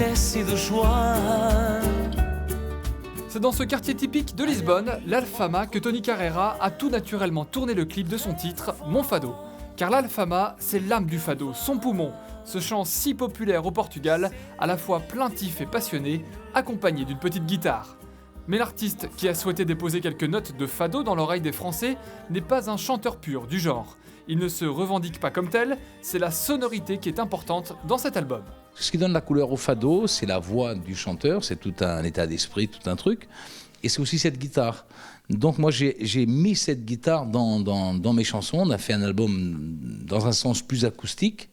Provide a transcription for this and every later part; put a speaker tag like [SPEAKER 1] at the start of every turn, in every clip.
[SPEAKER 1] ter sido João.
[SPEAKER 2] C'est dans ce quartier typique de Lisbonne, l'Alfama, que Tony Carreira a tout naturellement tourné le clip de son titre, Mon Fado. Car l'Alfama, c'est l'âme du fado, son poumon, ce chant si populaire au Portugal, à la fois plaintif et passionné, accompagné d'une petite guitare. Mais l'artiste qui a souhaité déposer quelques notes de fado dans l'oreille des Français n'est pas un chanteur pur du genre. Il ne se revendique pas comme tel, c'est la sonorité qui est importante dans cet album.
[SPEAKER 3] Ce qui donne la couleur au fado, c'est la voix du chanteur, c'est tout un état d'esprit, tout un truc. Et c'est aussi cette guitare. Donc moi j'ai mis cette guitare dans mes chansons. On a fait un album dans un sens plus acoustique.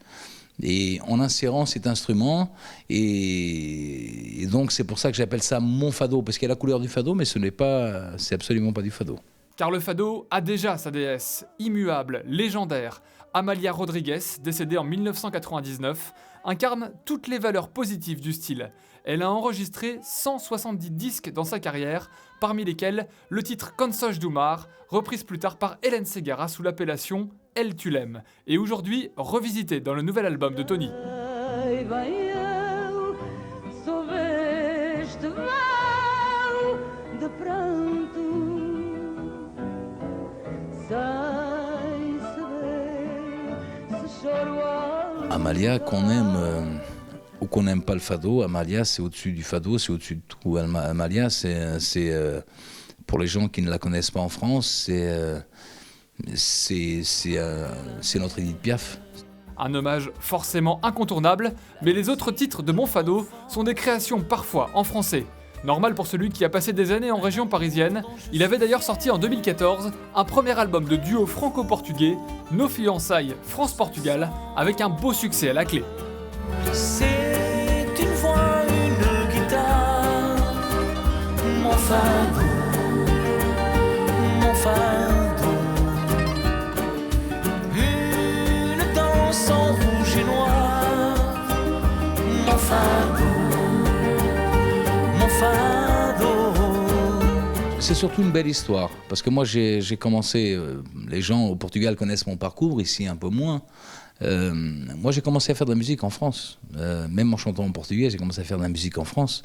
[SPEAKER 3] Et en insérant cet instrument, et donc c'est pour ça que j'appelle ça mon fado, parce qu'il y a la couleur du fado, mais c'est absolument pas du fado.
[SPEAKER 2] Car le fado a déjà sa déesse, immuable, légendaire. Amália Rodrigues, décédée en 1999, incarne toutes les valeurs positives du style. Elle a enregistré 170 disques dans sa carrière, parmi lesquels le titre Canções do Mar, reprise plus tard par Hélène Ségara sous l'appellation Elle tu l'aimes, et aujourd'hui revisité dans le nouvel album de Tony.
[SPEAKER 3] Amália, qu'on aime ou qu'on n'aime pas le fado, Amália c'est au-dessus du fado, c'est au-dessus de tout. Amália c'est pour les gens qui ne la connaissent pas en France, c'est notre Edith Piaf.
[SPEAKER 2] Un hommage forcément incontournable, mais les autres titres de Mon Fado sont des créations parfois en français. Normal pour celui qui a passé des années en région parisienne, il avait d'ailleurs sorti en 2014 un premier album de duo franco-portugais, Nos Fiançailles France-Portugal, avec un beau succès à la clé.
[SPEAKER 1] C'est une voix, une guitare, mon fado, mon fado. Une danse en rouge et noir, mon fado, mon fado.
[SPEAKER 3] C'est surtout une belle histoire, parce que moi j'ai commencé, les gens au Portugal connaissent mon parcours, ici un peu moins. Moi j'ai commencé à faire de la musique en France, même en chantant en portugais, j'ai commencé à faire de la musique en France.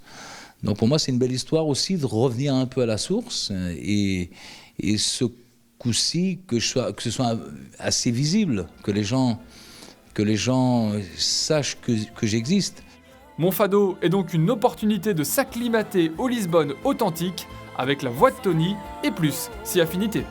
[SPEAKER 3] Donc pour moi c'est une belle histoire aussi de revenir un peu à la source, et ce coup-ci que ce soit assez visible, que les gens sachent que j'existe.
[SPEAKER 2] Mon Fado est donc une opportunité de s'acclimater au Lisbonne authentique, avec la voix de Tony et plus, si affinité.